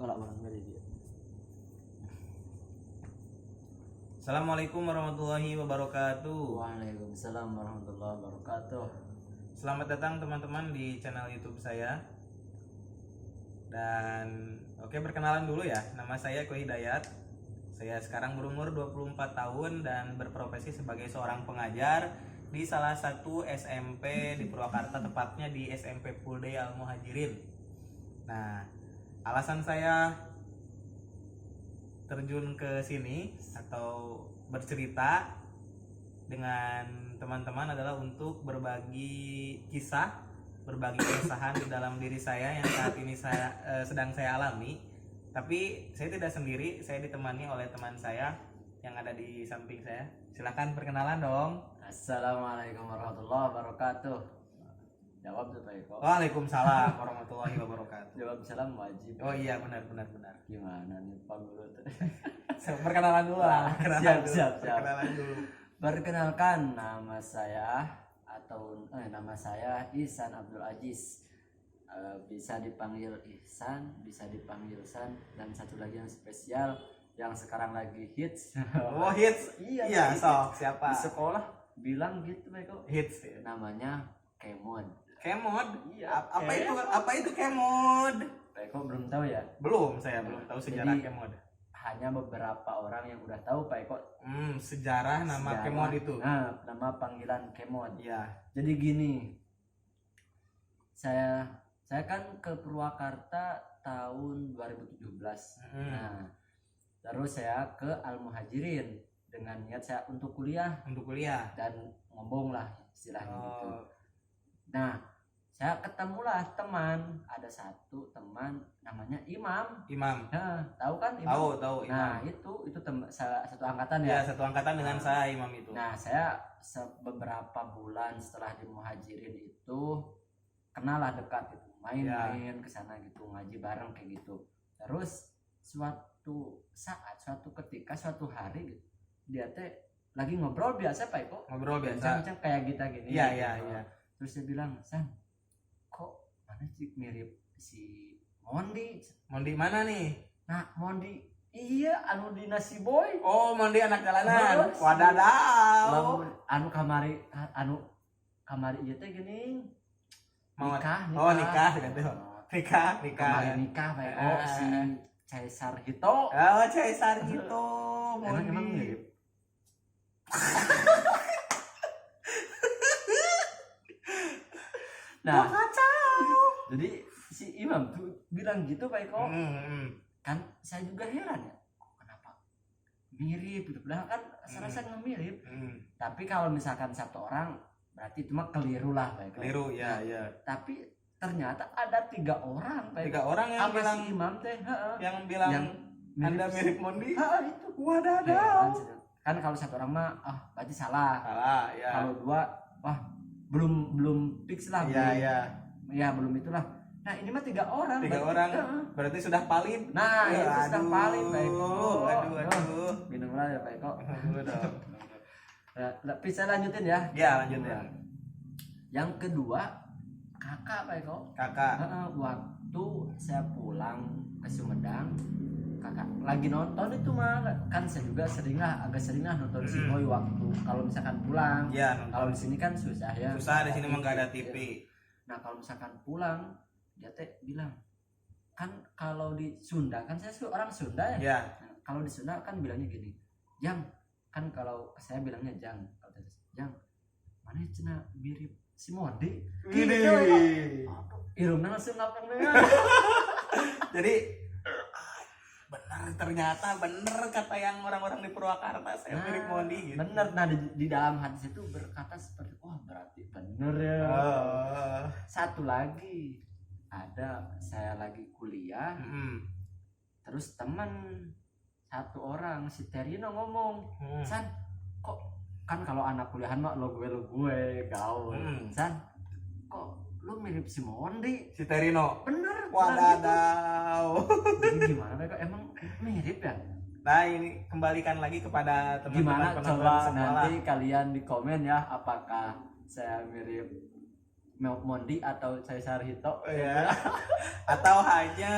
Kalau orang dari dia. Assalamualaikum warahmatullahi wabarakatuh. Waalaikumsalam warahmatullahi wabarakatuh. Selamat datang teman-teman di channel YouTube saya. Dan oke, perkenalan dulu ya. Nama saya Eko Hidayat. Saya sekarang berumur 24 tahun dan berprofesi sebagai seorang pengajar di salah satu SMP di Purwakarta, tepatnya di SMP Full Day Al Muhajirin. Nah, alasan saya terjun ke sini atau bercerita dengan teman-teman adalah untuk berbagi kisah, berbagi keresahan di dalam diri saya yang saat ini sedang saya alami. Tapi saya tidak sendiri, saya ditemani oleh teman saya yang ada di samping saya. Silakan perkenalan dong. Assalamualaikum warahmatullahi wabarakatuh. Jawab tuh Pak Eko. Waalaikumsalam warahmatullahi wabarakatuh. Jawab salam wajib. Oh iya, benar. Gimana nih Pak Guru tuh? Perkenalan dulu lah. Siap. Perkenalan dulu. Perkenalkan, nama saya Ihsan Abdul Aziz. Bisa dipanggil Ihsan, bisa dipanggil San, dan satu lagi yang spesial yang sekarang lagi hits. Oh, hits. Iya, sok siapa? Di sekolah bilang gitu Pak Eko. Hits ya. Namanya Kemod. Kemod? Iya. Apa itu kemod? Pak Eko belum tahu ya? Saya belum tahu sejarah Jadi, kemod. Hanya beberapa orang yang udah tahu Pak Eko. Sejarah nama Sejarah. kemod itu. Nah, nama panggilan Kemod. Iya. Jadi gini, saya kan ke Purwakarta tahun 2017. Nah, terus saya ke Al Muhajirin dengan niat saya untuk kuliah Untuk kuliah. dan ngomong lah istilahnya gitu. Oh, Nah, saya ketemulah teman, ada satu teman namanya Imam. Imam. Nah, tahu kan Imam? Tahu Nah, Imam. itu satu angkatan Ya, ya. satu angkatan dengan Nah. saya Imam itu. Nah, saya beberapa bulan setelah di Muhajirin itu kenalah dekat gitu, main-main ke sana gitu, ngaji bareng kayak gitu. Terus suatu ketika suatu hari gitu, dia teh lagi ngobrol biasa Pak Eko. Ngobrol biasa. Bincang-bincang kayak kita gini. Iya, gitu. iya. Terus dia bilang, "San, kok mana sih mirip si Mondi?" Mondi mana nih? Nah, Mondi iya anu di nasi boy. Oh, Mondi anak jalanan. Terus, Wadadaw. lamun anu kamari ieu teh geuning. Nikah. Oh, nikah gitu. Nikah. Kamari nikah Pak Eko si Caesar Hito. Oh, Caesar gitu. Emang Mondi. mirip. Nah, jadi si Imam tuh bilang gitu Pak Eko. Kan saya juga heran ya, kok kenapa mirip gitu. Padahal kan serasa nggak mirip. Tapi kalau misalkan satu orang berarti itu mah keliru lah Pak Eko. Keliru, ya. Tapi ternyata ada 3 orang Pak Eko. 3 orang yang Sama bilang si Imam teh, yang bilang yang Anda mirip Mondi. itu. Wadadaw. Kan kalau satu orang mah berarti salah. Salah, ya. Kalau 2 wah belum fix lah. Iya. Ya belum itulah. Nah, ini mah 3 orang. 3 berarti, orang. Berarti sudah valid. Nah, itu sudah valid Pak Eko. Aduh. Minum lah ya Pak Eko. Dong. Nah, tapi saya lanjutin ya. Ya, lanjut ya. Yang kedua, kakak Pak Eko. Kakak. Waktu saya pulang ke Sumedang, kakak lagi nonton itu mah, kan saya juga agak sering lah nonton si Boy waktu kalau misalkan pulang. Ya, Kalau di sini kan susah ya. susah di sini mah nggak ada TV. Nah, kalau misalkan pulang, dia teh bilang, kan kalau di Sunda, kan saya orang Sunda ya. Ya. Nah, kalau di Sunda kan bilangnya gini, Jang, kan kalau saya bilangnya Jang, kalau tadi Jang, mana cina mirip si Mondi? Gitu, irungna langsung ngapung. Jadi ternyata bener kata yang orang-orang di Purwakarta, saya mirip Mondi gitu. Bener. Nah, di dalam hati itu berkata seperti, wah berarti bener ya. Satu lagi, ada saya lagi kuliah, terus teman satu orang si Terino ngomong, San, kok kan kalau anak kuliahan mah lo gue gaul. San, kok lu mirip si Mondi? Si Terino. Bener. Wadadaw. Jadi gimana mereka emang mirip ya? Nah, ini kembalikan lagi kepada teman-teman Gimana penonton coba semua lah. nanti kalian di komen ya, apakah saya mirip Mondi atau saya Sarhito. Ya. Atau hanya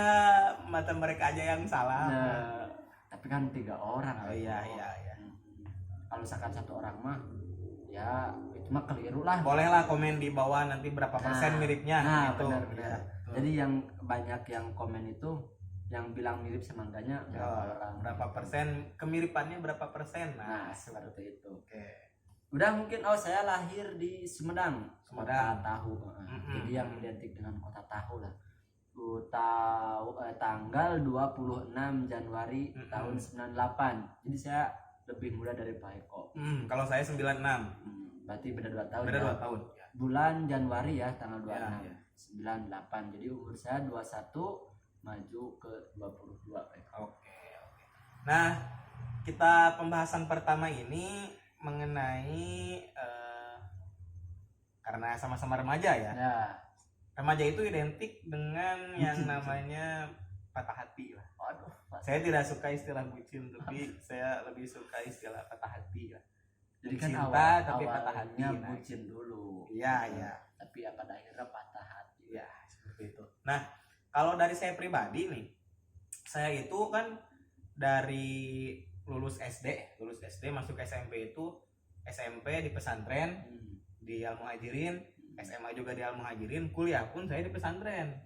mata mereka aja yang salah. Nah, tapi kan 3 orang. Oh iya. Kalau misalkan 1 orang mah ya itu mah keliru lah. Bolehlah komen di bawah nanti berapa persen miripnya gitu. Benar. Ya. Jadi yang banyak yang komen itu yang bilang mirip sama enggaknya orang. Berapa persen kemiripannya berapa persen? Nah, seperti itu. Oke. Udah mungkin saya lahir di Sumedang. Kota tahu. Jadi yang identik dengan kota tahu lah. Tanggal 26 Januari tahun 98. Jadi saya lebih muda dari Pak Eko. Kalau saya 96. Berarti beda 2 tahun. Beda 2 tahun. Bulan Januari ya, tanggal 26. Ya. 98. Jadi umur saya 21 maju ke 22 Pak Eko. Oke. Nah, kita pembahasan pertama ini mengenai karena sama-sama remaja ya. Remaja itu identik dengan yang namanya patah hati lah. Aduh, saya tidak suka istilah bucin, tapi saya lebih suka istilah patah hati lah. Jadi kan cinta tapi patah hati. Bucin dulu. Iya. Tapi pada akhirnya patah hati. Ya, seperti itu. Nah, kalau dari saya pribadi nih, saya itu kan dari lulus SD masuk SMP itu SMP di pesantren di Al Muhajirin, SMA juga di Al Muhajirin, kuliah pun saya di pesantren.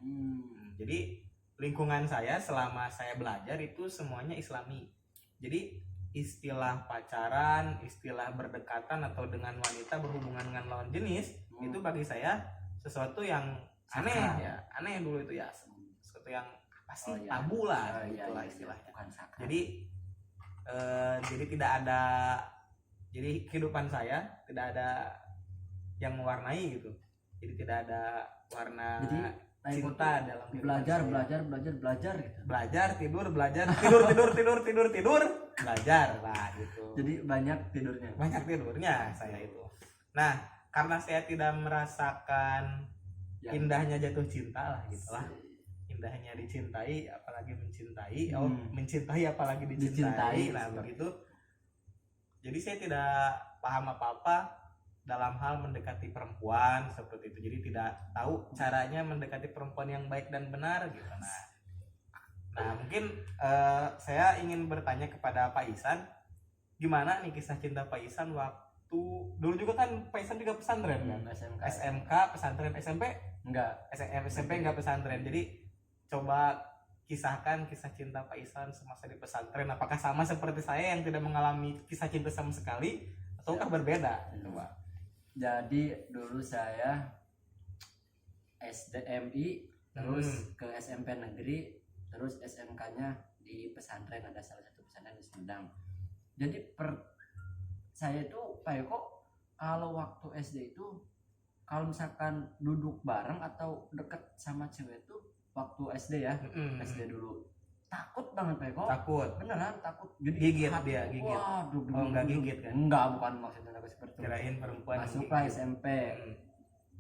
Jadi lingkungan saya selama saya belajar itu semuanya Islami. Jadi istilah pacaran, istilah berdekatan atau dengan wanita berhubungan dengan lawan jenis itu bagi saya sesuatu yang aneh ya. Aneh dulu itu ya, sesuatu yang pasti tabu lah itulah istilahnya. Jadi tidak ada, jadi kehidupan saya tidak ada yang mewarnai gitu. Jadi tidak ada warna cinta dalam kehidupan belajar gitu. Belajar, tidur, belajar lah gitu. Jadi banyak tidurnya saya itu. Nah, karena saya tidak merasakan indahnya jatuh cinta lah gitulah. Indahnya dicintai apalagi mencintai, mencintai apalagi dicintai. Nah, begitu. Jadi saya tidak paham apa-apa dalam hal mendekati perempuan seperti itu. Jadi tidak tahu caranya mendekati perempuan yang baik dan benar gitu. Nah mungkin saya ingin bertanya kepada Pak Ihsan, gimana nih kisah cinta Pak Ihsan waktu dulu juga kan Pak Ihsan juga pesantren kan? SMK pesantren, SMP enggak pesantren. Jadi coba kisahkan kisah cinta Pak Ihsan semasa di pesantren. Apakah sama seperti saya yang tidak mengalami kisah cinta sama sekali ataukah berbeda? Coba. Jadi dulu saya SDMI, terus ke SMP negeri, terus SMK-nya di pesantren, ada salah satu pesantren di Sumedang. Jadi saya itu Pak Eko kalau waktu SD itu kalau misalkan duduk bareng atau deket sama cewek itu waktu SD ya, SD dulu takut banget Pak Eko. Takut. Beneran takut. Jadi gigit dia, gigit. Waduh, enggak gigit kan? Enggak, bukan maksudnya aku seperti itu. Kirain perempuan. Masuklah SMP.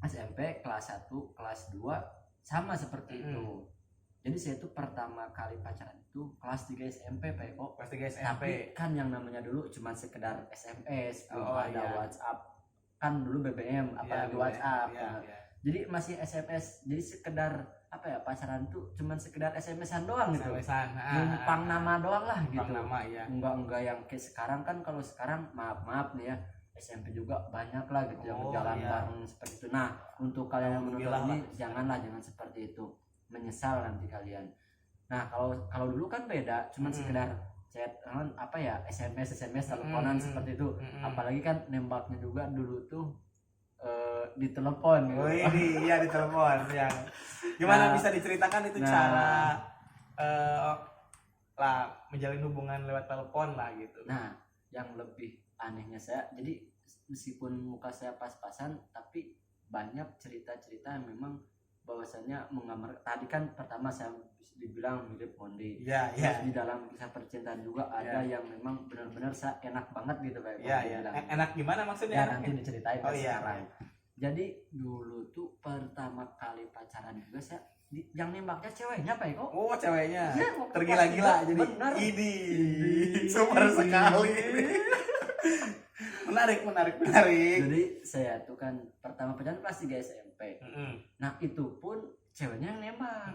SMP kelas 1, kelas 2 sama seperti itu. Jadi saya itu pertama kali pacaran itu kelas 3 SMP Pak Eko. Kelas 3 SMP. Tapi kan yang namanya dulu cuma sekedar SMS, belum ada WhatsApp. Kan dulu BBM apalagi WhatsApp. Jadi masih SMS. Jadi sekedar pacaran tuh cuman sekedar SMS-an doang gitu. Numpang nama doang lah gitu. Nama ya. Enggak yang kayak sekarang kan. Kalau sekarang maaf nih ya, SMP juga banyak lah gitu yang jalan bareng seperti itu. Nah, untuk kalian yang menonton ini jangan seperti itu. Menyesal nanti kalian. Nah, kalau dulu kan beda, cuman sekedar chat SMS teleponan seperti itu. Apalagi kan nembaknya juga dulu tuh di telepon gitu. Oh iya di telepon yang gimana bisa diceritakan itu cara menjalin hubungan lewat telepon lah gitu. Nah, yang lebih anehnya saya, jadi meskipun muka saya pas-pasan tapi banyak cerita-cerita yang memang bahwasannya menggambar. Tadi kan pertama saya dibilang mirip Mondi. Terus di dalam kisah percintaan juga ada yang memang benar-benar saya enak banget gitu Pak. Enak gimana maksudnya? Ya, nanti diceritain sekarang. Jadi dulu tuh pertama kali pacaran juga saya yang nembaknya ceweknya Pak Eko. Oh, ceweknya. Ya, tergila-gila jadi. Ini super sekali. menarik. Jadi saya tuh kan pertama pacaran kelas 3 SMP. SMP. Nah itu pun ceweknya yang nembak.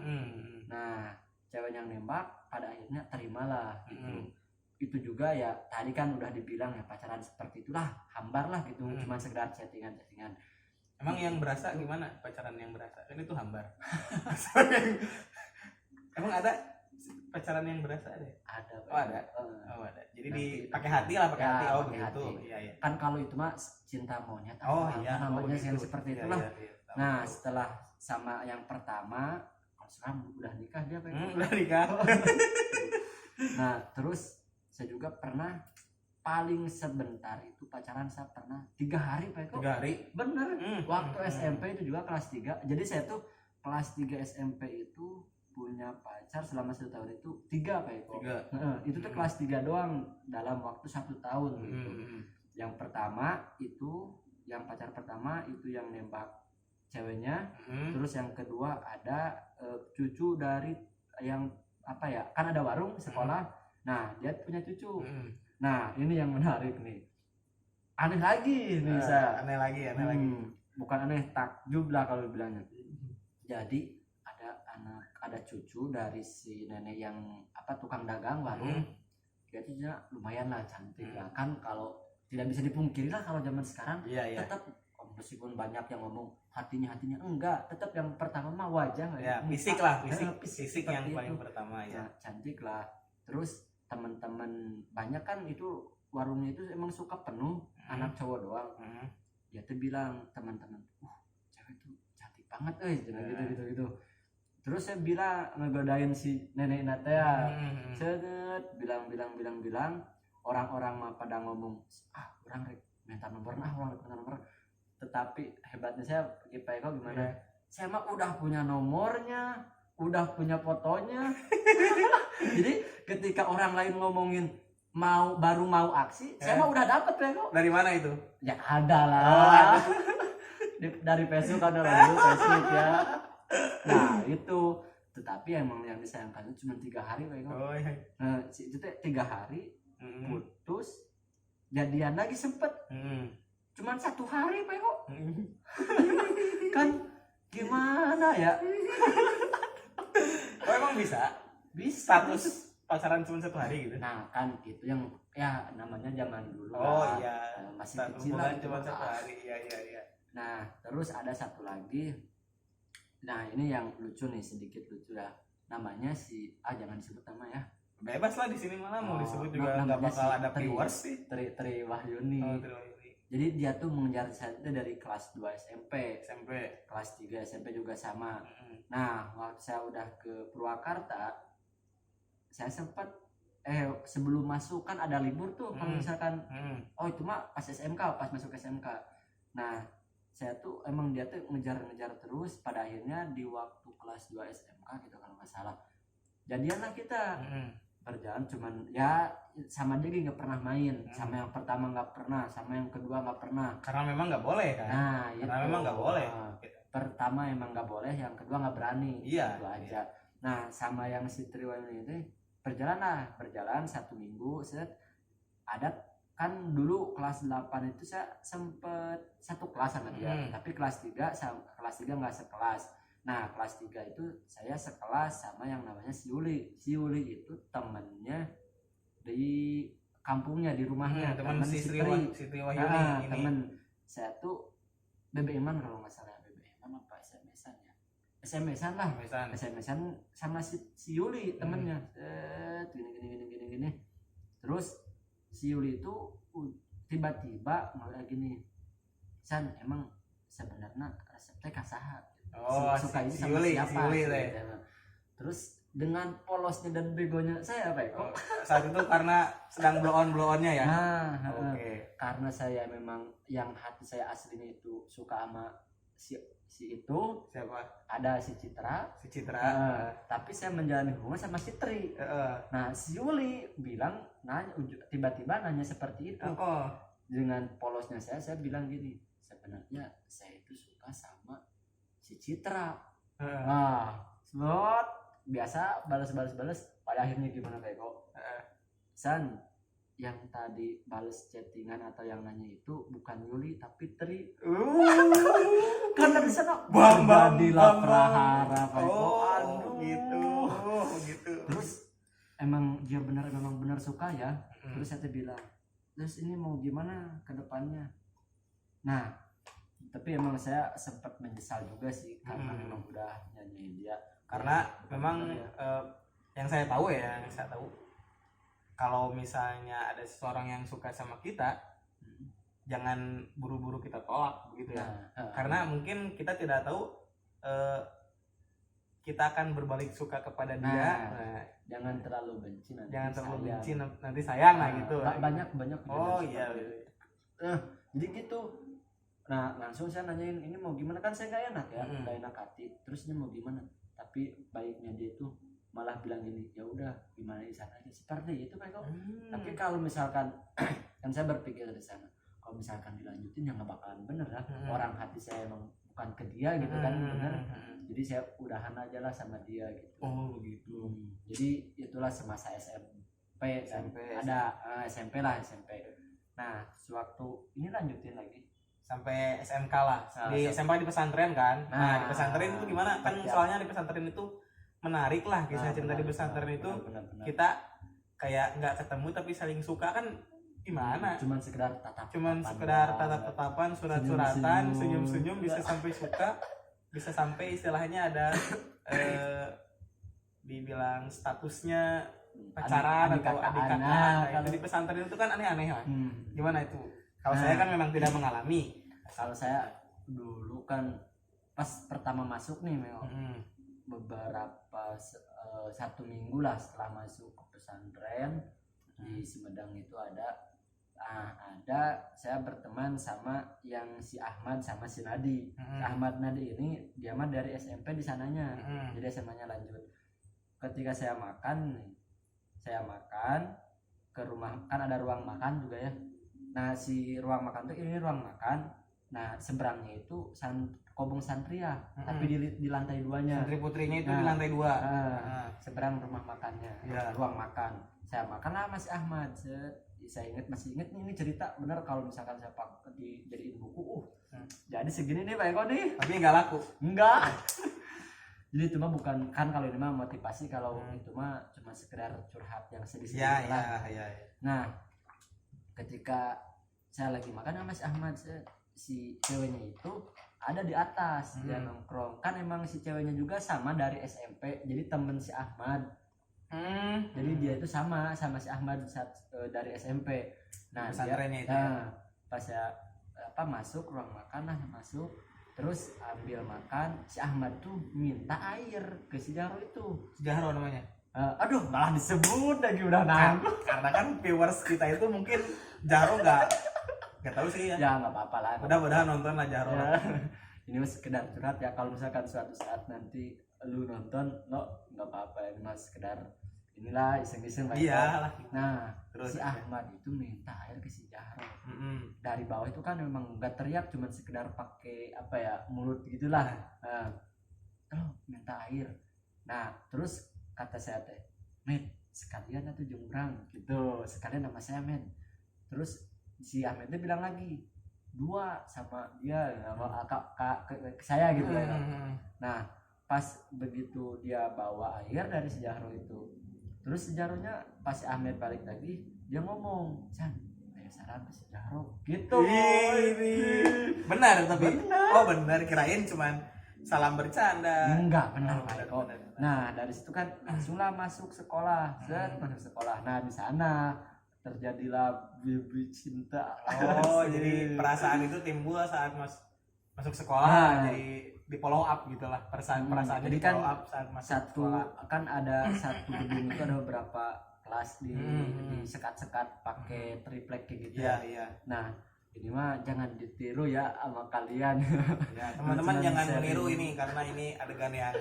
Nah ceweknya yang nembak pada akhirnya terimalah gitu. Itu juga ya tadi kan udah dibilang ya pacaran seperti itulah, hambar lah gitu, cuma sekedar chattingan. Emang yang berasa gimana pacaran yang berasa? Kan itu hambar. Emang ada pacaran yang berasa ada? Ada. Oh ada. Oh ada. Jadi pakai hati lah, pakai hati. Oh begitu. Iya. Kan kalau itu mah cinta monyet. Oh iya. Namanya yang seperti itulah. Iya. Nah setelah sama yang pertama, kalau sekarang udah nikah dia Pak. Udah nikah. Nah terus saya juga pernah paling sebentar itu pacaran saya pernah 3 hari Pak Eko. 3 hari? Bener. Waktu SMP itu juga kelas 3. Jadi saya tuh kelas 3 SMP itu punya pacar selama 1 tahun itu 3 Pak Eko. 3. Itu tuh kelas 3 doang dalam waktu 1 tahun gitu. Yang pertama itu, yang pacar pertama itu yang nembak ceweknya. Terus yang kedua ada cucu dari yang apa ya, kan ada warung sekolah. Nah dia punya cucu. Nah ini yang menarik nih, aneh lagi nih saya. Aneh lagi. Bukan aneh, takjub lah kalau bilangnya. Jadi ada cucu dari si nenek yang apa tukang dagang warung. Dia tuh lumayan lah cantik lah kan, kalau tidak bisa dipungkiri lah kalau zaman sekarang. Tetap meskipun banyak yang ngomong hatinya enggak, tetap yang pertama mah wajah ya, fisik lah, fisik yang paling pertama ya. Nah, cantik lah. Terus teman-teman banyak kan itu warungnya itu emang suka penuh anak cowok doang. Dia tuh bilang teman-teman, cewek tuh cantik banget gitu. Terus saya bilang ngegodain si nenek natea, bilang orang-orang mah pada ngomong orang minta nomor tetapi hebatnya saya Pak Eko gimana? Saya mah udah punya nomornya, udah punya fotonya. Jadi ketika orang lain ngomongin baru mau aksi, saya mah udah dapet Pak Eko. Dari mana itu? Ya ada lah. Dari Facebook ada dulu Facebook ya. Nah itu, tetapi emang yang disayangkan itu cuma 3 hari Pak Eko. Nah itu 3 hari putus, jadian lagi sempet. Cuman 1 hari Pak Eko. Kan gimana ya? Oh emang bisa? Status pacaran cuma 1 hari gitu? Nah kan itu yang ya namanya zaman dulu. Iya. Masih kecil lah. Cuma 1 hari. Iya. Nah terus ada satu lagi. Nah ini yang lucu nih, sedikit lucu ya. Namanya si jangan disebut nama ya. Bebas lah di sini, malah mau disebut juga nggak bakal ada viewers sih. Tri Wahyuni. Jadi dia tuh mengejar saya dari kelas 2 SMP, kelas 3 SMP juga sama. Nah waktu saya udah ke Purwakarta, saya sempat sebelum masuk kan ada libur tuh kalau misalkan itu mah pas masuk SMK. Nah saya tuh emang dia tuh ngejar terus, pada akhirnya di waktu kelas 2 SMK gitu kalau nggak salah jadian lah kita. Berjalan cuman ya sama dia nggak pernah main. Sama yang pertama nggak pernah, sama yang kedua nggak pernah, karena memang nggak boleh kan. Nah karena memang nggak boleh. Pertama emang nggak boleh, yang kedua nggak berani. Itu aja. Nah sama yang si Triwan itu berjalan 1 minggu. Ada kan dulu kelas 8 itu saya sempet 1 kelas sama dia. Tapi kelas 3 nggak sekelas. Nah kelas 3 itu saya sekelas sama yang namanya si Yuli. Si Yuli itu temennya di kampungnya, di rumahnya. Teman si Tri Wahyuni ini. Temen saya tuh BBM-an kalau nggak salah. BBM-an apa SMS-an ya? SMS-an lah. SMS-an sama si Yuli temennya. Gini. Terus si Yuli itu tiba-tiba malah gini, San emang sebenarnya resepnya kasaha. Suka ini sama siapa? Terus dengan polosnya dan begonya saya Pak Eko. Saat itu karena sedang blow onnya ya. Karena saya memang yang hati saya aslinya itu suka sama si itu. Siapa? Ada si Citra. Tapi saya menjalani hubungan sama si Tri. Nah si Yuli bilang tiba-tiba nanya seperti itu. Dengan polosnya saya bilang gini, sebenarnya saya itu suka sama si Citra. Biasa balas. Pada akhirnya gimana Pak Eko? San, yang tadi balas chattingan atau yang nanya itu bukan Yuli tapi Tri. Karena di sana terjadilah prahara. Oh, gitu. Terus emang dia memang benar suka ya. Terus saya bilang, terus ini mau gimana ke depannya? Nah, tapi emang saya sempat menyesal juga sih karena memang udah nyanyiin dia. Karena memang yang saya tahu kalau misalnya ada seseorang yang suka sama kita, jangan buru-buru kita tolak begitu ya. Karena mungkin kita tidak tahu kita akan berbalik suka kepada dia. Jangan terlalu benci nanti. Jangan terlalu benci nanti sayang gitu. Banyak. Oh iya. Jadi gitu. Nah, langsung saya nanyain ini mau gimana, kan saya nggak enak ya, nggak enak hati. Terus ini mau gimana? Tapi baiknya dia itu malah bilang gini, ya udah gimana di sana aja seperti itu Pak. Tapi kalau misalkan kan saya berpikir dari sana, kalau misalkan dilanjutin ya nggak bakalan bener lah. Orang hati saya emang bukan ke dia gitu kan, bener. Jadi saya udahan aja lah sama dia gitu. Oh begitu. Jadi itulah semasa SMP. Ada SMP. Nah sewaktu ini lanjutin lagi sampai SMK lah. Di SMP di pesantren kan. Nah di pesantren itu gimana kan, soalnya di pesantren itu menarik lah kisah cinta di pesantren itu. Benar. Kita kayak nggak ketemu tapi saling suka kan gimana? Cuman sekedar tatap-tatapan, surat-suratan, senyum-senyum, bisa sampai suka, bisa sampai istilahnya ada dibilang statusnya pacaran atau adik kakak. Nah, itu di pesantren itu kan aneh-aneh lah. Gimana itu? Kalau saya kan memang tidak mengalami. Kalau saya dulu kan pas pertama masuk nih beberapa 1 minggu lah setelah masuk ke pesantren di Sumedang itu ada saya berteman sama yang si Ahmad sama si Nadi. Ahmad Nadi ini dia mah dari SMP di sananya. Jadi SMA-nya lanjut. Ketika saya makan ke rumah, kan ada ruang makan juga ya. Nah si ruang makan tuh ini ruang makan. Nah seberangnya itu kobong santria, tapi di lantai 2-nya. Santri putrinya itu di lantai 2. Seberang rumah makannya, ruang makan. Saya makan lah Mas Ahmad. Saya masih ingat nih, ini cerita bener kalau misalkan saya dijadiin buku. Jadi segini nih Pak Eko nih. Tapi nggak laku. Enggak. Jadi itu mah bukan, kan kalau ini mah motivasi, kalau itu mah cuma sekedar curhat yang sedih-sedih. Ya. Nah, ketika saya lagi makan sama Mas Ahmad, si ceweknya itu ada di atas, dia nongkrong. Kan emang si ceweknya juga sama dari SMP, jadi temen si Ahmad. Jadi dia itu sama si Ahmad dari SMP. Nah, pas saya masuk ruang makan masuk, terus ambil makan, si Ahmad tuh minta air ke si Jaro itu. Si Jaro namanya? Aduh, malah disebut lagi udah nanggung. Karena kan viewers kita itu mungkin Jaro nggak tahu sih ya. Ya nggak apa-apa lah. Mudah-mudahan nonton lah Jaro. Ya. Ini mas sekedar curhat ya, kalau misalkan suatu saat nanti lu nonton, nggak apa-apa, ini mas sekedar inilah iseng-iseng lah. Iya lah. Nah, terus si Ahmad itu minta air ke si Jahro. Dari bawah itu kan memang nggak teriak, cuma sekedar pakai mulut gitulah. Minta air. Nah, terus kata saya teh, "Men, sekalian atuh jembrang gitu. Sekalian nama saya, Men." Terus si Ahmednya bilang lagi, 2 sama dia sama ke saya gitu ya. Nah, pas begitu dia bawa air dari si Jahro itu, terus si Jahronya pas si Ahmed balik lagi, dia ngomong, "San, ayo saran ke si Jahro." Gitu. Benar tapi. Benar. Oh, benar, kirain cuman salam bercanda. Enggak, benar Pak Eko. Nah, dari situ kan langsunglah masuk sekolah. Masuk sekolah. Nah, di sana terjadilah bibit cinta. Oh, jadi perasaan itu timbul saat masuk sekolah. Jadi di follow up gitulah perasaan jadi di kan follow up saat masuk sekolah. Kan ada satu gedung itu ada beberapa kelas di sekat-sekat pakai triplek kayak gitu. Iya. Nah, ini mah jangan ditiru ya sama kalian. Ya, teman-teman jangan meniru ini karena ini adegan yang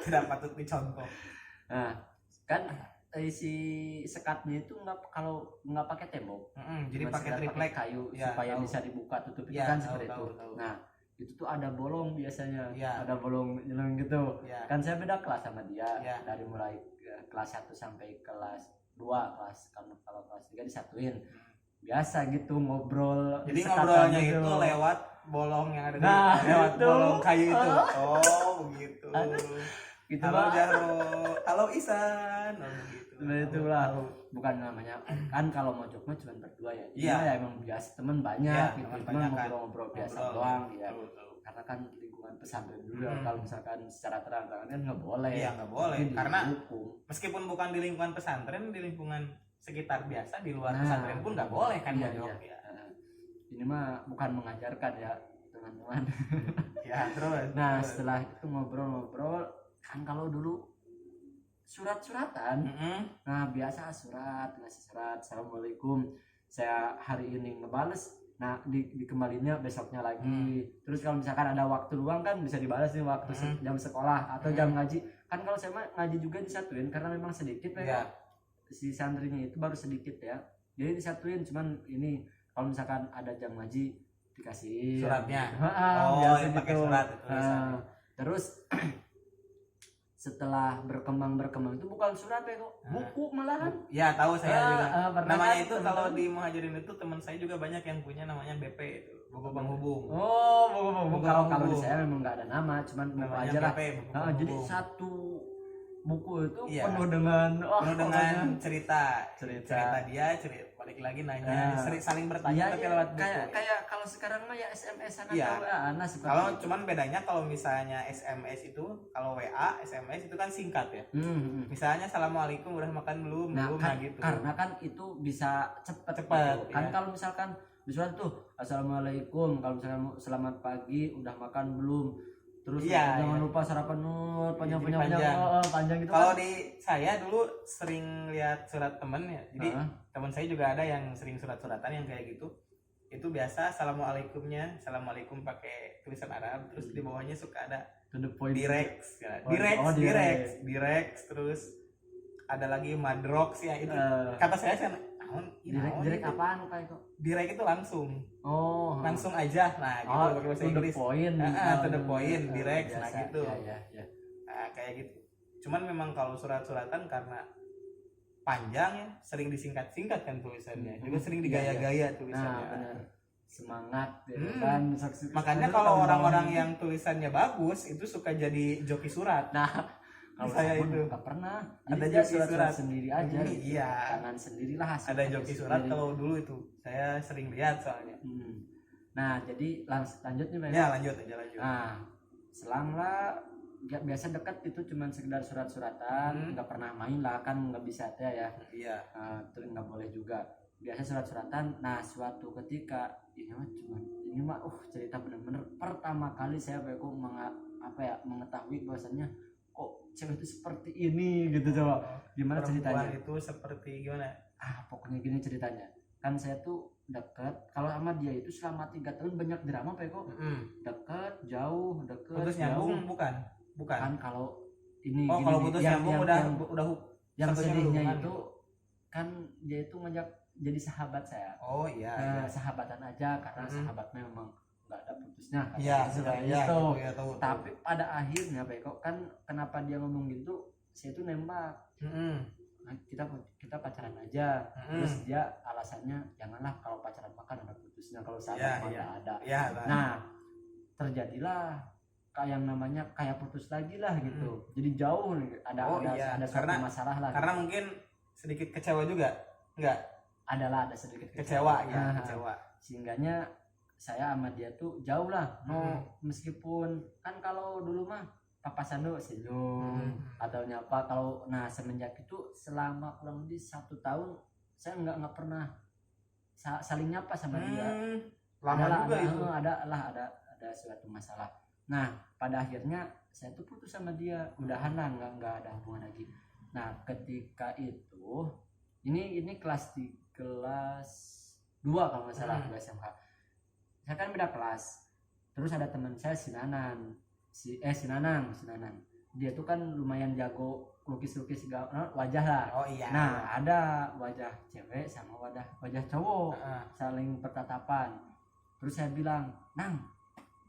tidak patut dicontoh. Nah, kan si sekatnya itu kalau nggak pakai tembok, jadi pakai triplek kayu supaya bisa dibuka tutup itu kan seperti itu. Nah, itu tuh ada bolong biasanya, ada bolong gitu. Kan saya beda kelas sama dia, dari mulai kelas 1 sampai kelas kelas kalau kelas 3 disatuin. Biasa gitu ngobrol. Jadi sekatan ngobrolnya gitu. itu lewat bolong yang ada lewat itu. bolong kayu itu. Oh, begitu. Gitu Halo Pak. Jarwo, halo Isan. Oh, gitu. Nah itulah bukan namanya kan kalau mau mah cuma berdua ya. Iya. Ya emang biasa teman banyak Iya, gitu. teman Cuma banyak kan. ngobrol-ngobrol biasa Ngobrol. doang ya. Betul. Karena kan lingkungan pesantren dulu kalau misalkan secara terang-terangan kan nggak boleh. Iya, nggak boleh. Mungkin Karena dihukum. meskipun bukan di lingkungan pesantren, di lingkungan sekitar biasa di luar Nah, pesantren pun nggak boleh kan iya, mojok iya. ya. Ini mah bukan mengajarkan ya teman-teman. Ya, terus. Nah terus. setelah itu ngobrol-ngobrol kan kalau dulu surat-suratan. Nah biasa surat, ngasih surat, assalamualaikum, saya hari ini ngebales, nah dikembalinya besoknya lagi. Terus kalau misalkan ada waktu luang kan bisa dibalas nih waktu jam sekolah atau jam ngaji. Kan kalau saya mah ngaji juga disatuin karena memang sedikit ya. Si santrinya itu baru sedikit ya, jadi disatuin. Cuman ini kalau misalkan ada jam ngaji dikasih Suratnya. biasa pakai gitu. surat itu tulisannya. Terus setelah berkembang itu bukan surat ya kok, buku malahan. Ya tahu saya juga. Namanya kan, itu kalau di Muhajirin itu teman saya juga banyak yang punya namanya BP itu, buku penghubung. Oh, buku. Kalau di penghubung. saya memang nggak ada nama, cuman buku Namanya aja lah. BP, buku Jadi penghubung. satu buku itu Iya. penuh dengan Penuh dengan pokoknya cerita dia, cerita balik lagi nanya, saling bertanya iya, tapi lewat buku. kayak kalau sekarang mah ya SMS-an Iya. atau WA seperti Kalau itu. cuman bedanya kalau misalnya SMS itu, kalau WA, SMS itu kan singkat ya. Misalnya assalamualaikum udah makan belum? Nah, Belum, kan, gitu. karena kan itu bisa cepet Cepet, kan ya. kalau misalkan di surat tuh assalamualaikum, kalau misalkan selamat pagi udah makan belum, terus Iya, jangan iya. lupa sarapan panjang Jadi panjang panjang gitu Kalau kan. di saya dulu sering lihat surat temen ya. Jadi teman saya juga ada yang sering surat-suratan yang kayak gitu. Itu biasa assalamualaikumnya, assalamualaikum pakai tulisan Arab, terus di bawahnya suka ada To the point. Direx, ya. Oh, Direx, terus ada lagi madrox ya itu. Kata saya sih, direct apaan kayak itu? Direct itu langsung aja, nah gitu pakai bahasa Inggris. To the point. To the point, direct, nah biasa. gitu. Ya. Nah, kayak gitu. Cuman memang kalau surat-suratan karena panjang ya, sering disingkat-singkat kan tulisannya. Juga sering digaya-gaya tulisannya. Nah, benar. Semangat ya kan. Makanya kalau orang-orang yang tulisannya bagus itu suka jadi joki surat. Nah, kalau saya itu itu nggak pernah. ada Jadi joki surat surat sendiri aja. Iya. Tangan sendirilah hasil. Ada joki surat kalau dulu itu. Saya sering lihat soalnya. Nah, jadi lanjut nih, Bang. Ya, lanjut aja. Nah, selanglah biasa dekat itu cuman sekedar surat-suratan, nggak pernah main lah kan, nggak bisa ya. Iya. Terus nggak boleh juga. Biasa surat-suratan. Nah, suatu ketika ini mah cerita bener-bener pertama kali saya mengetahui bahwasannya kok cewek itu seperti ini gitu. Coba gimana ceritanya? Perempuan itu seperti gimana? Pokoknya gini ceritanya. Kan saya tuh dekat, kalau sama dia itu selama 3 tahun banyak drama dekat jauh putus nyambung bukan kan. Kalau ini kalau putus nyambung udah yang satunya sedihnya hubungan itu gitu. kan dia itu ngajak jadi sahabat saya. Iya. Sahabatan aja karena sahabatnya memang nggak ada putusnya. Iya, gitu. Tahu. Tapi pada akhirnya kan kenapa dia ngomong gitu, saya itu nembak. Kita pacaran aja. Terus dia alasannya janganlah, kalau pacaran makan ada putusnya, kalau sahabat nggak ada. Nah, terjadilah kayak yang namanya kayak putus lagi lah gitu. Jadi jauh nih, ada suatu masalah lah. Karena mungkin sedikit kecewa juga. Enggak? Ada sedikit kecewa ya, kecewa. Sehingganya saya sama dia tuh jauh lah. Meskipun kan kalau dulu mah papasan dulu senyum atau nyapa, kalau semenjak itu selama kurang lebih 1 tahun saya nggak pernah saling nyapa sama dia. Lama juga itu. Ada suatu masalah. Nah, pada akhirnya saya tuh putus sama dia, udahan lah, nggak ada hubungan lagi. Nah, ketika itu ini kelas 2 kalau nggak salah, 2 SMK. Saya kan beda kelas. Terus ada teman saya si Nanang. Dia tuh kan lumayan jago lukis-lukis wajah lah. Nah, ada wajah cewek sama wajah cowok saling bertatapan. Terus saya bilang, "Nang,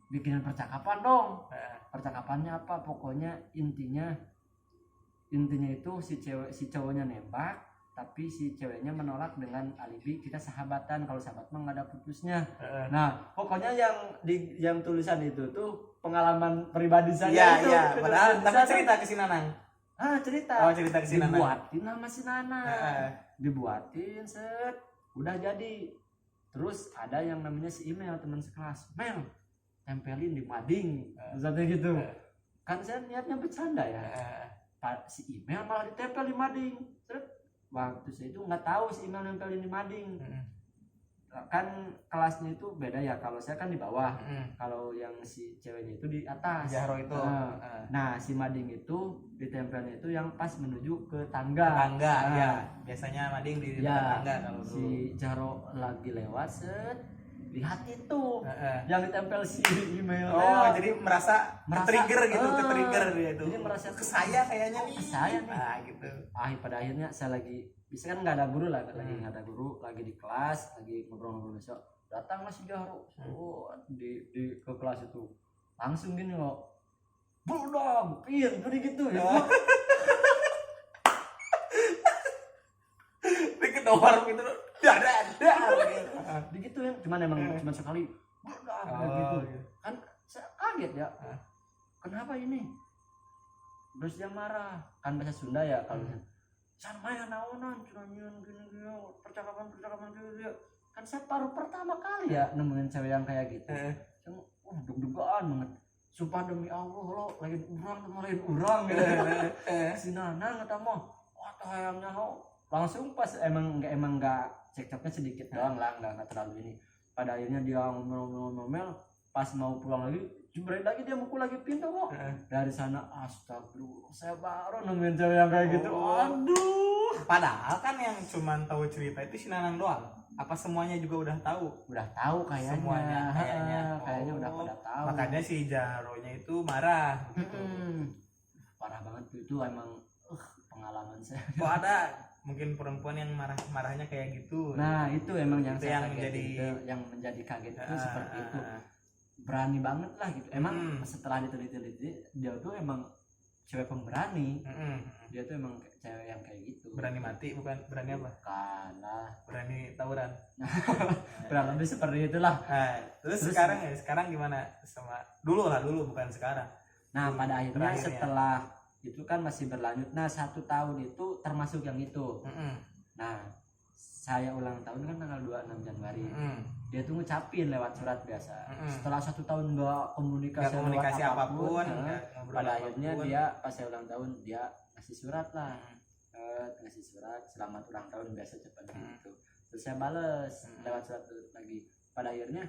bikinin percakapan dong." Percakapannya apa? Pokoknya intinya itu si cowoknya nembak, tapi si ceweknya menolak dengan alibi kita sahabatan, kalau sahabat mah nggak ada putusnya. Nah pokoknya yang tulisan itu tuh pengalaman pribadi saya itu. Iya. Padahal tapi cerita ke si Nanang. Cerita. Oh, cerita ke si Nanang. Dibuatin nama si Nana. Dibuatin set, udah jadi. Terus ada yang namanya si email teman sekelas, Mel tempelin di mading, misalnya gitu. Kan saya niatnya bercanda ya. Si email malah ditempel di mading. Waktu saya itu nggak tahu si email nempelin di mading. Kan kelasnya itu beda ya, kalau saya kan di bawah, kalau yang si ceweknya itu di atas. Jahro itu. Nah si mading itu ditempelnya itu yang pas menuju ke tangga. Ya. Biasanya mading di dekat tangga kalau si Jahro lagi lewat set, lihat itu yang ditempel si email. Jadi merasa trigger gitu, ke-trigger dia itu. Jadi merasa ke saya kayaknya nih. Ke saya nih. Gitu. Pada akhirnya saya lagi, bisa kan nggak ada guru lah, lagi nggak ada guru, lagi di kelas, lagi ngobrol-ngobrol besok. Datanglah si Jahro di ke kelas itu, langsung gini loh, bulldog, pin, tadi gitu ya. Dikedor gitu, dar. Begitu ya, cuman emang cuma sekali, bulldog gitu. Kan saya kaget ya, kenapa ini? Terus dia marah, kan bahasa Sunda ya kalau sama ya naonan cuman gini percakapan gitu. Kan saya baru pertama kali ya nemuin cewek yang kayak gitu. Deg-degan banget. Sumpah demi Allah lo lain urang gitu. Si Nana kata mah, tayangnya lo langsung pas emang enggak cekcoknya sedikit doang lah, enggak terlalu ini. Pada akhirnya dia ngomel-ngomel, pas mau pulang lagi jebret lagi, dia mukul lagi pintu kok. Dari sana astagfirullah, saya baru nemuin cewek yang kayak gitu. Aduh. Padahal kan yang cuman tahu cerita itu si Nanang doang. Apa semuanya juga udah tahu? Udah tahu kayaknya. Semuanya kayaknya udah pada tahu. Makanya si Jahronya itu marah gitu. Parah banget itu emang pengalaman saya. Kok ada mungkin perempuan yang marahnya kayak gitu. Nah, itu emang yang itu yang menjadi kaget itu seperti itu. Berani banget lah gitu. Emang setelah diteliti dia tuh emang cewek pemberani. Dia tuh emang cewek yang kayak gitu. Berani mati, bukan berani apa? Bukan lah. Berani tawuran. Kurang lebih seperti itulah. Terus sekarang gimana sama dulu bukan sekarang. Nah, pada akhirnya setelah itu kan masih berlanjut. Nah, 1 tahun itu termasuk yang itu. Nah, saya ulang tahun kan tanggal 26 Januari. Dia tuh ngucapin lewat surat biasa. Setelah 1 tahun nggak komunikasi apapun, pada akhirnya dia pas saya ulang tahun dia ngasih surat lah. Ngasih surat selamat ulang tahun biasa cepat gitu. Terus saya bales lewat surat lagi. Pada akhirnya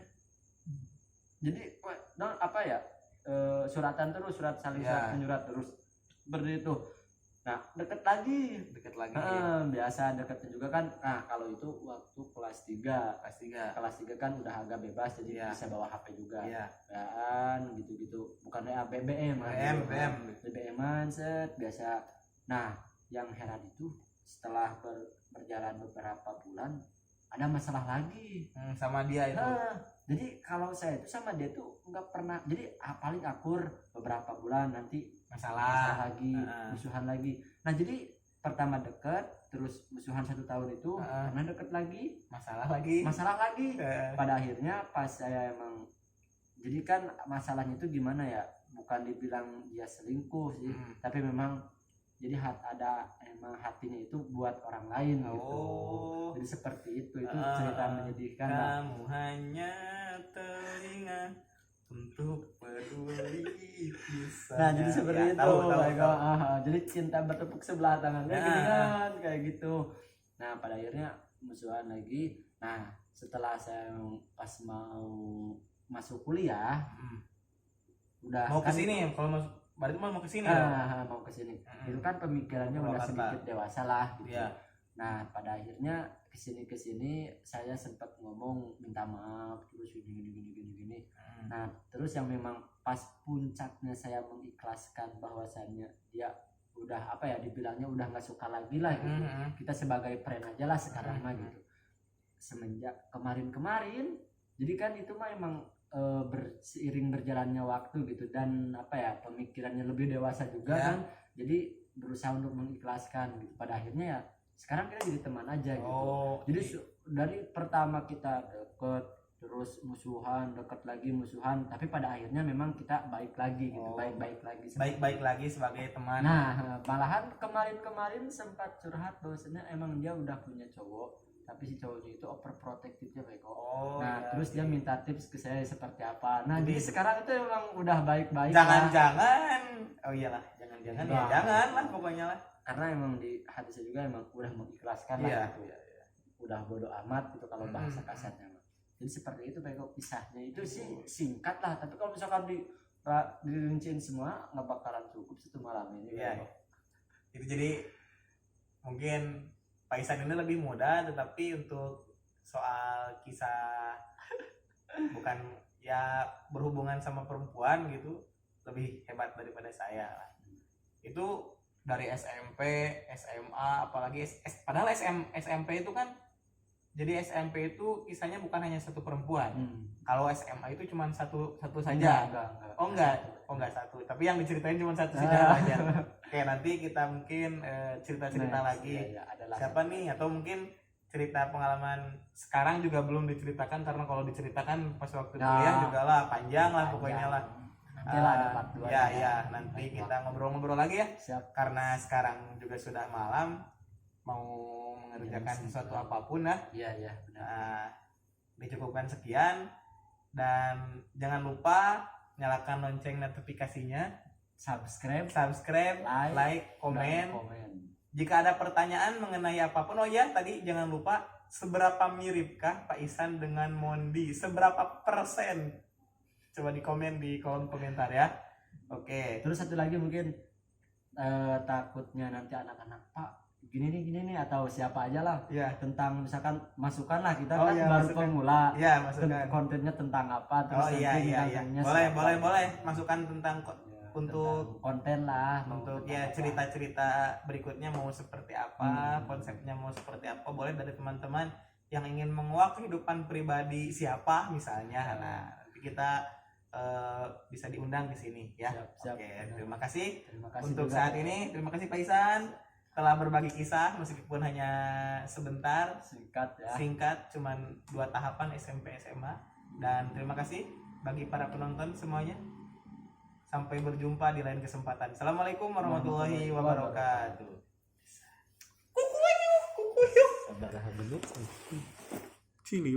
jadi apa ya? Suratan terus, surat saling menyurat terus seperti itu. Nah, deket lagi biasa deketnya juga kan. Nah, kalau itu waktu kelas 3 kan udah agak bebas, jadi bisa bawa HP juga dan gitu bukan BBM-an set biasa. Nah, yang heran itu setelah berjalan beberapa bulan ada masalah lagi sama dia itu. Jadi kalau saya itu sama dia tuh nggak pernah, jadi paling akur beberapa bulan, nanti masalah lagi, musuhan lagi. Nah, jadi pertama deket, terus musuhan 1 tahun itu, karena deket lagi, masalah lagi. Pada akhirnya pas saya emang, jadi kan masalahnya itu gimana ya, bukan dibilang dia selingkuh sih, tapi memang jadi emang hatinya itu buat orang lain gitu. Jadi seperti itu cerita menyedihkan. Kamu hanya telinga untuk peduli kisah. Nah, jadi seperti itu. Jadi cinta bertepuk sebelah tangannya gitu kan, kayak gitu. Nah, pada akhirnya musuhan lagi. Nah, setelah saya pas mau masuk kuliah, udah mau kesini, kalau berarti mau kesini mau kesini. Itu kan pemikirannya udah sedikit dewasa lah gitu. Nah, pada akhirnya kesini saya sempat ngomong minta maaf terus gini. Nah, terus yang memang pas puncaknya saya mengikhlaskan bahwasannya dia udah apa ya, dibilangnya udah nggak suka lagi lah gitu. Kita sebagai friend aja lah sekarang mah gitu. Semenjak kemarin jadi kan itu mah emang seiring berjalannya waktu gitu, dan apa ya, pemikirannya lebih dewasa juga kan, jadi berusaha untuk mengikhlaskan gitu. Pada akhirnya ya sekarang kita jadi teman aja gitu. Jadi dari pertama kita deket, terus musuhan, deket lagi musuhan, tapi pada akhirnya memang kita baik lagi gitu, baik-baik lagi. Baik-baik lagi sebagai teman. Nah, malahan kemarin sempat curhat bahwasanya emang dia udah punya cowok, tapi si cowoknya itu overprotective-nya baik. Terus dia minta tips ke saya seperti apa. Nah, jadi sekarang itu emang udah baik-baik. Jangan-jangan, jangan-jangan ya jangan lah pokoknya lah. Karena emang di hati saya juga emang udah mengikhlaskan lah gitu ya. Udah bodo amat gitu kalau bahasa kasarnya. Jadi seperti itu Pak, pisahnya itu sih singkat lah, tapi kalau misalkan dirinciin semua nggak bakalan cukup satu malam ini. Iya. Itu jadi mungkin Pak Isan ini lebih muda, tetapi untuk soal kisah bukan ya berhubungan sama perempuan gitu lebih hebat daripada saya. Itu dari SMP, SMA, apalagi padahal SMP itu kan, jadi SMP itu kisahnya bukan hanya satu perempuan. Kalau SMA itu cuma satu saja. Enggak satu. Tapi yang diceritain cuma satu saja aja. Oke, nanti kita mungkin cerita-cerita lagi. Siapa nih? Atau mungkin cerita pengalaman sekarang juga belum diceritakan, karena kalau diceritakan pas waktu kuliah juga lah panjang lah pokoknya lah. Nanti lah ada part 2. Ya, nanti kita ngobrol-ngobrol lagi ya. Siap. Karena sekarang juga sudah malam, mau mengerjakan sesuatu apapun lah. Iya, benar. Dicukupkan sekian, dan jangan lupa nyalakan lonceng notifikasinya, subscribe, like, komen. Jika ada pertanyaan mengenai apapun, tadi jangan lupa, seberapa miripkah Pak Isan dengan Mondi? Seberapa persen? Coba di komen di kolom komentar ya. Oke. Terus satu lagi mungkin takutnya nanti anak-anak, Pak gini nih atau siapa aja lah tentang misalkan masukan lah, kita kan baru pemula, masukan kontennya tentang apa, terus boleh masukan tentang untuk konten lah, untuk cerita-cerita berikutnya mau seperti apa, konsepnya mau seperti apa, boleh dari teman-teman yang ingin menguak kehidupan pribadi siapa misalnya. Nah, nanti kita bisa diundang di sini ya. Siap. Oke, terima kasih untuk saat ini. Terima kasih Pak Isan telah berbagi kisah meskipun hanya sebentar, singkat cuman 2 tahapan SMP SMA. Dan terima kasih bagi para penonton semuanya. Sampai berjumpa di lain kesempatan. Assalamualaikum warahmatullahi wabarakatuh. Kukuyu. Sabar dulu. Cili